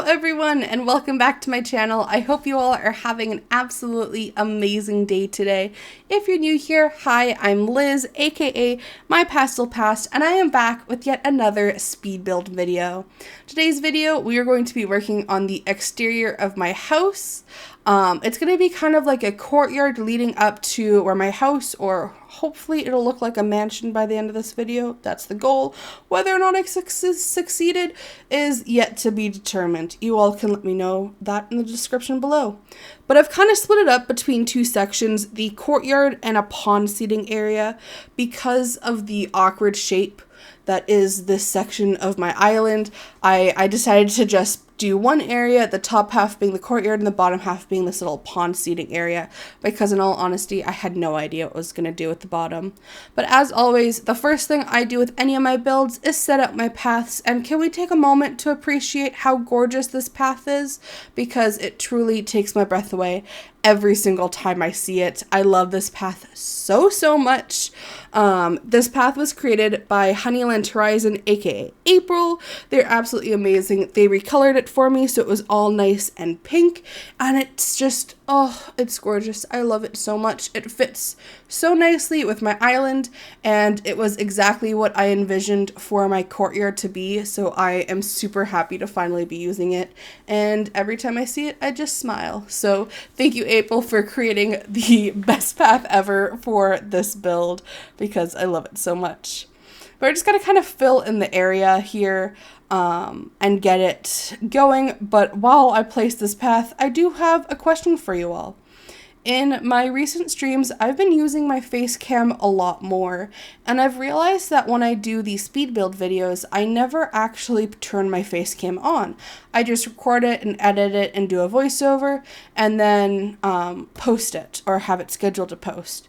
everyone, and welcome back to my channel. I hope you all are having an absolutely amazing day today. If you're new here, hi, I'm Liz, aka My Pastel Past, and I am back with yet another speed build video. Today's video, we are going to be working on the exterior of my house. It's going to be kind of like a courtyard leading up to where my house, or hopefully it'll look like a mansion by the end of this video. That's the goal. Whether or not I succeeded is yet to be determined. You all can let me know that in the description below. But I've kind of split it up between two sections, the courtyard and a pond seating area, because of the awkward shape that is this section of my island. I decided to just do one area, the top half being the courtyard and the bottom half being this little pond seating area, because in all honesty, I had no idea what I was going to do at the bottom. But as always, the first thing I do with any of my builds is set up my paths, and can we take a moment to appreciate how gorgeous this path is? Because it truly takes my breath away every single time I see it. I love this path so much. This path was created by Honeyland Horizon, aka April. They're absolutely amazing. They recolored it for me so it was all nice and pink, and it's just, oh, it's gorgeous. I love it so much. It fits so nicely with my island, and it was exactly what I envisioned for my courtyard to be, so I am super happy to finally be using it, and every time I see it, I just smile. So thank you, April, for creating the best path ever for this build, because I love it so much. But I just gotta kind of fill in the area here and get it going. But while I place this path, I do have a question for you all. In my recent streams, I've been using my face cam a lot more, and I've realized that when I do these speed build videos, I never actually turn my face cam on. I just record it and edit it and do a voiceover, and then post it, or have it scheduled to post.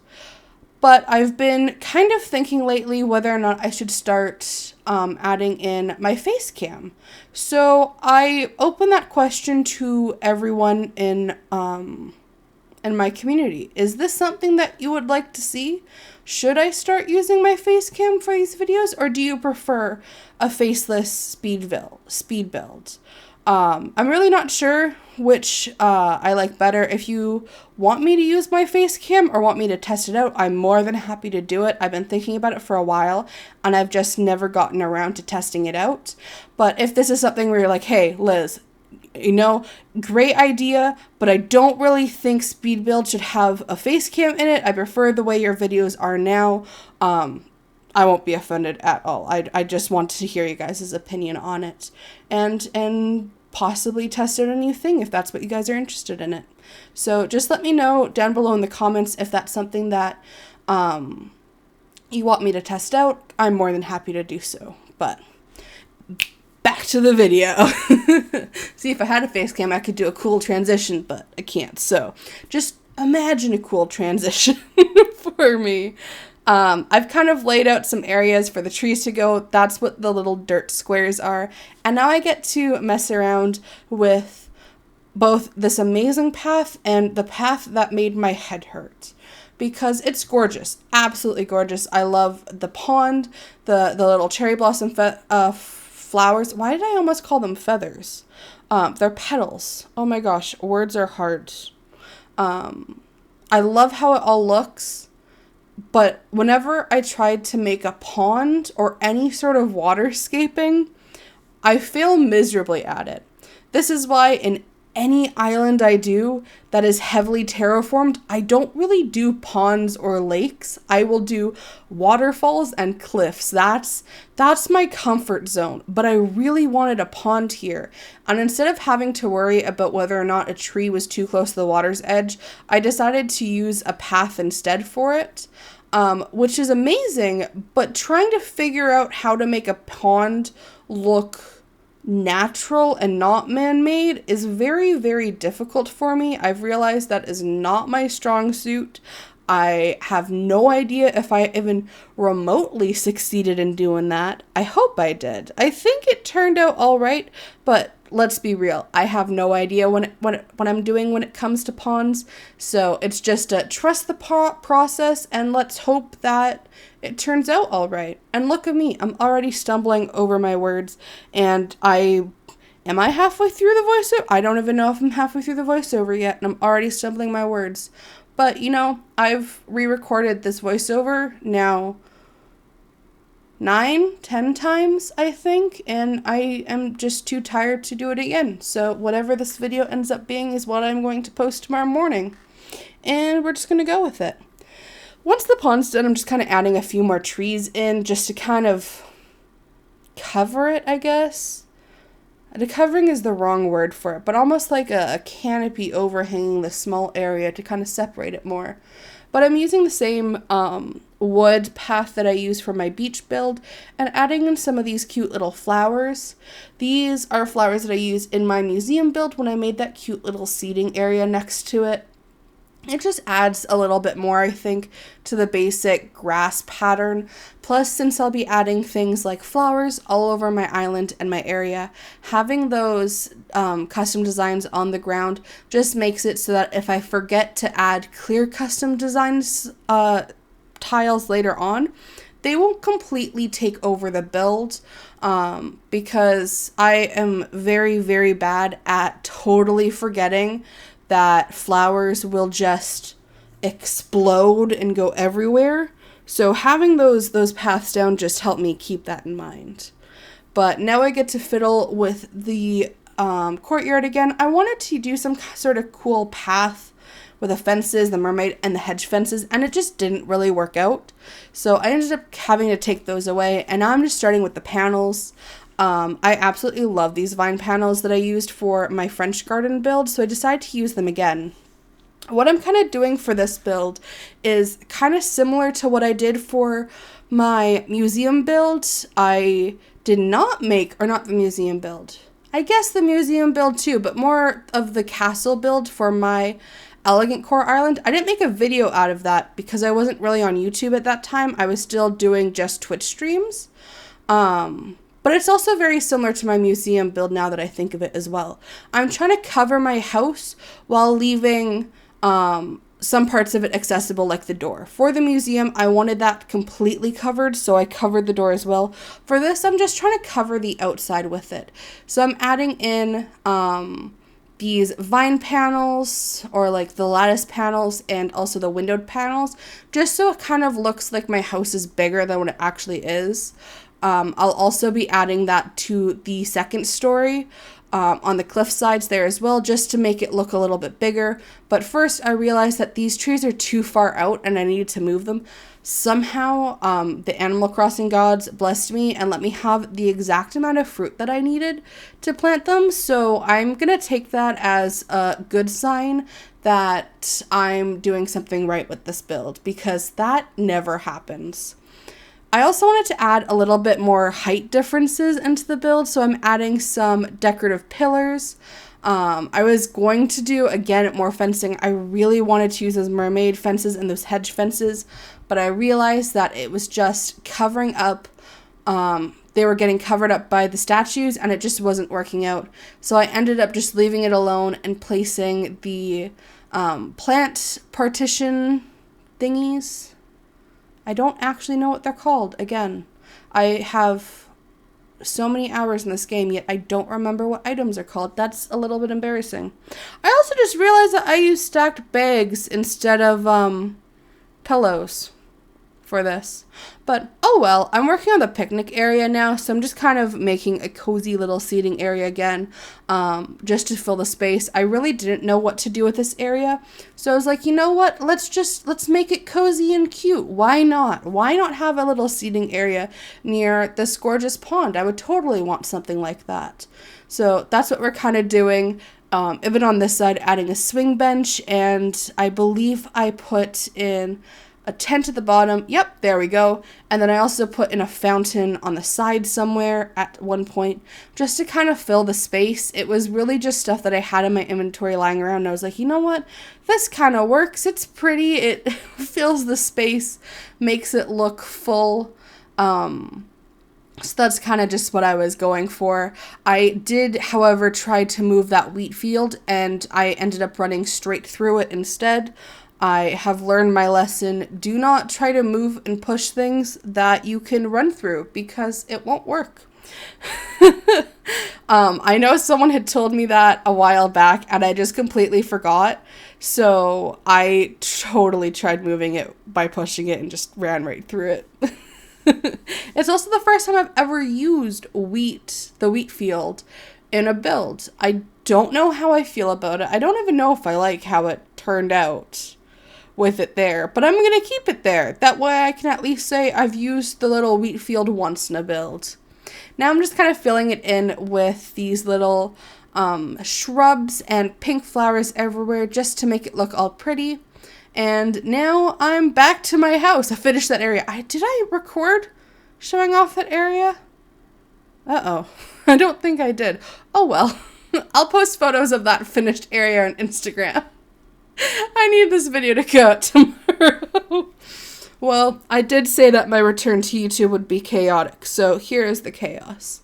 But I've been kind of thinking lately whether or not I should start adding in my face cam. So I open that question to everyone in my community. Is this something that you would like to see? Should I start using my face cam for these videos, or do you prefer a faceless speed build? I'm really not sure which I like better. If you want me to use my face cam or want me to test it out, I'm more than happy to do it. I've been thinking about it for a while, and I've just never gotten around to testing it out. But if this is something where you're like, hey, Liz, you know, great idea, but I don't really think speed build should have a face cam in it. I prefer the way your videos are now. I won't be offended at all. I just want to hear you guys' opinion on it, and possibly test out a new thing if that's what you guys are interested in it. So just let me know down below in the comments if that's something that you want me to test out. I'm more than happy to do so. But back to the video. See, if I had a face cam, I could do a cool transition, but I can't. So just imagine a cool transition for me. I've kind of laid out some areas for the trees to go. That's what the little dirt squares are. And now I get to mess around with both this amazing path and the path that made my head hurt, because it's gorgeous, absolutely gorgeous. I love the pond, the little cherry blossom flowers. Why did I almost call them feathers? They're petals. Oh my gosh, words are hard. I love how it all looks. But whenever I tried to make a pond or any sort of waterscaping, I fail miserably at it. This is why in any island I do that is heavily terraformed, I don't really do ponds or lakes. I will do waterfalls and cliffs. That's my comfort zone. But I really wanted a pond here. And instead of having to worry about whether or not a tree was too close to the water's edge, I decided to use a path instead for it, which is amazing. But trying to figure out how to make a pond look natural and not man-made is very difficult for me. I've realized that is not my strong suit. I have no idea if I even remotely succeeded in doing that. I hope I did. I think it turned out all right, but let's be real. I have no idea what I'm doing when it comes to ponds. So it's just trust the process, and let's hope that it turns out all right. And look at me. I'm already stumbling over my words, and I Am I halfway through the voiceover? I don't even know if I'm halfway through the voiceover yet, and I'm already stumbling my words. But, you know, I've re-recorded this voiceover now 9-10 times, I think, and I am just too tired to do it again. So whatever this video ends up being is what I'm going to post tomorrow morning. And we're just going to go with it. Once the pond's done, I'm just kind of adding a few more trees in just to kind of cover it, I guess. The covering is the wrong word for it, but almost like a canopy overhanging the small area to kind of separate it more. But I'm using the same wood path that I use for my beach build and adding in some of these cute little flowers. These are flowers that I used in my museum build when I made that cute little seating area next to it. It just adds a little bit more, I think, to the basic grass pattern. Plus, since I'll be adding things like flowers all over my island and my area, having those custom designs on the ground just makes it so that if I forget to add clear custom designs tiles later on, they won't completely take over the build, because I am very, very bad at totally forgetting that flowers will just explode and go everywhere. So having those paths down just helped me keep that in mind. But now I get to fiddle with the courtyard again. I wanted to do some sort of cool path with the fences, the mermaid, and the hedge fences, and it just didn't really work out. So I ended up having to take those away, and now I'm just starting with the panels. I absolutely love these vine panels that I used for my French garden build, so I decided to use them again. What I'm kind of doing for this build is kind of similar to what I did for my museum build. I did not make, or not the museum build, I guess the museum build too, but more of the castle build for my Elegant Core Island. I didn't make a video out of that because I wasn't really on YouTube at that time. I was still doing just Twitch streams. But it's also very similar to my museum build now that I think of it as well. I'm trying to cover my house while leaving some parts of it accessible, like the door. For the museum, I wanted that completely covered, so I covered the door as well. For this, I'm just trying to cover the outside with it. So I'm adding in these vine panels, or like the lattice panels, and also the windowed panels, just so it kind of looks like my house is bigger than what it actually is. I'll also be adding that to the second story on the cliff sides there as well, just to make it look a little bit bigger. But first, I realized that these trees are too far out and I needed to move them. Somehow, the Animal Crossing gods blessed me and let me have the exact amount of fruit that I needed to plant them. So I'm going to take that as a good sign that I'm doing something right with this build, because that never happens. I also wanted to add a little bit more height differences into the build, so I'm adding some decorative pillars. I was going to do, again, more fencing. I really wanted to use those mermaid fences and those hedge fences, but I realized that it was just covering up, they were getting covered up by the statues, and it just wasn't working out. So I ended up just leaving it alone and placing the plant partition thingies. I don't actually know what they're called. Again, I have so many hours in this game, yet I don't remember what items are called. That's a little bit embarrassing. I also just realized that I use stacked bags instead of pillows for this. But oh well, I'm working on the picnic area now, so I'm just kind of making a cozy little seating area again, just to fill the space. I really didn't know what to do with this area, so I was like, you know what, let's make it cozy and cute. Why not? Why not have a little seating area near this gorgeous pond? I would totally want something like that. So that's what we're kind of doing. Even on this side, adding a swing bench, and I believe I put in a tent at the bottom. Yep, there we go. And then I also put in a fountain on the side somewhere at one point, just to kind of fill the space. It was really just stuff that I had in my inventory lying around, and I was like, you know what? This kind of works. It's pretty. It fills the space, makes it look full. So that's kind of just what I was going for. I did, however, try to move that wheat field, and I ended up running straight through it instead. I have learned my lesson. Do not try to move and push things that you can run through, because it won't work. I know someone had told me that a while back and I just completely forgot. So I totally tried moving it by pushing it and just ran right through it. It's also the first time I've ever used the wheat field in a build. I don't know how I feel about it. I don't even know if I like how it turned out with it there, but I'm going to keep it there. That way I can at least say I've used the little wheat field once in a build. Now I'm just kind of filling it in with these little shrubs and pink flowers everywhere just to make it look all pretty. And now I'm back to my house. I finished that area. Did I record showing off that area? Uh-oh. I don't think I did. Oh well. I'll post photos of that finished area on Instagram. I need this video to go out tomorrow. Well, I did say that my return to YouTube would be chaotic, so here is the chaos.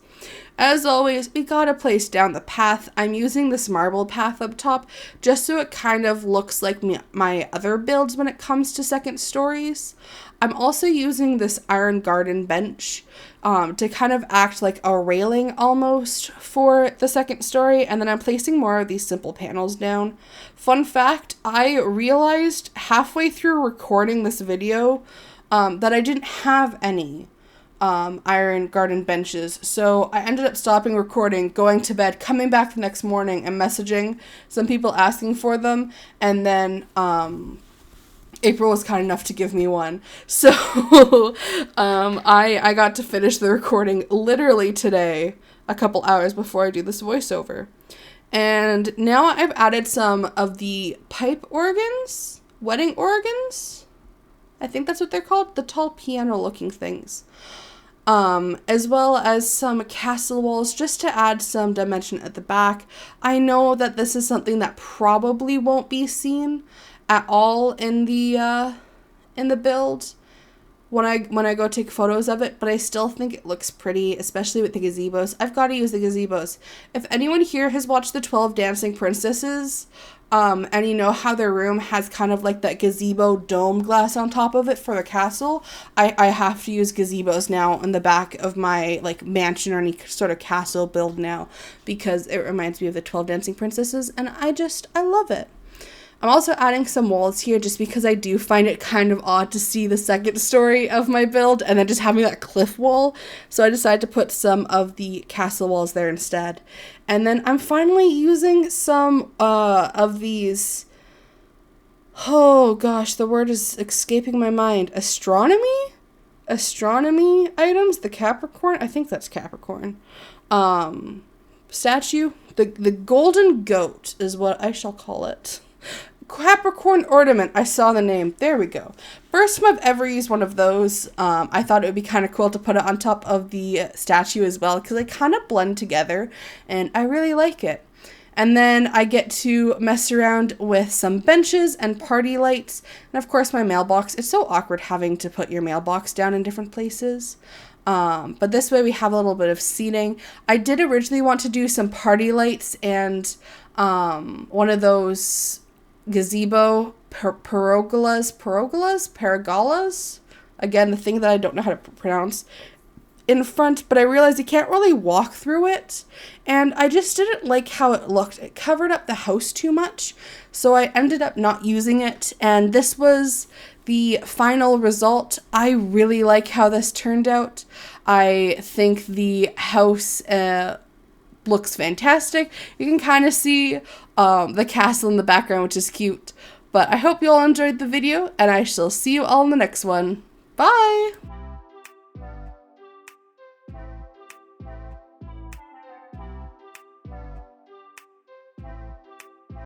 As always, we gotta place down the path. I'm using this marble path up top just so it kind of looks like my other builds when it comes to second stories. I'm also using this iron garden bench to kind of act like a railing almost for the second story, and then I'm placing more of these simple panels down. Fun fact, I realized halfway through recording this video that I didn't have any iron garden benches, so I ended up stopping recording, going to bed, coming back the next morning and messaging some people asking for them, and then April was kind enough to give me one. So I got to finish the recording literally today, a couple hours before I do this voiceover. And now I've added some of the pipe organs, wedding organs, I think that's what they're called, the tall piano looking things. As well as some castle walls just to add some dimension at the back. I know that this is something that probably won't be seen at all in the build when I go take photos of it, but I still think it looks pretty, especially with the gazebos. I've got to use the gazebos. If anyone here has watched the 12 Dancing Princesses, and you know how their room has kind of like that gazebo dome glass on top of it for the castle, I have to use gazebos now in the back of my like mansion or any sort of castle build now because it reminds me of the 12 Dancing Princesses, and I love it. I'm also adding some walls here just because I do find it kind of odd to see the second story of my build and then just having that cliff wall. So I decided to put some of the castle walls there instead. And then I'm finally using some of these, oh gosh, the word is escaping my mind. Astronomy items, the Capricorn, I think that's Capricorn. Statue, the golden goat is what I shall call it. Capricorn ornament. I saw the name. There we go. First time I've ever used one of those. I thought it would be kind of cool to put it on top of the statue as well because they kind of blend together and I really like it. And then I get to mess around with some benches and party lights. And of course my mailbox. It's so awkward having to put your mailbox down in different places. But this way we have a little bit of seating. I did originally want to do some party lights and one of those gazebo pergolas, again, the thing that I don't know how to pronounce, in front, but I realized you can't really walk through it, and I just didn't like how it looked. It covered up the house too much, so I ended up not using it, and this was the final result. I really like how this turned out. I think the house looks fantastic. You can kind of see the castle in the background, which is cute. But I hope you all enjoyed the video, and I shall see you all in the next one. Bye!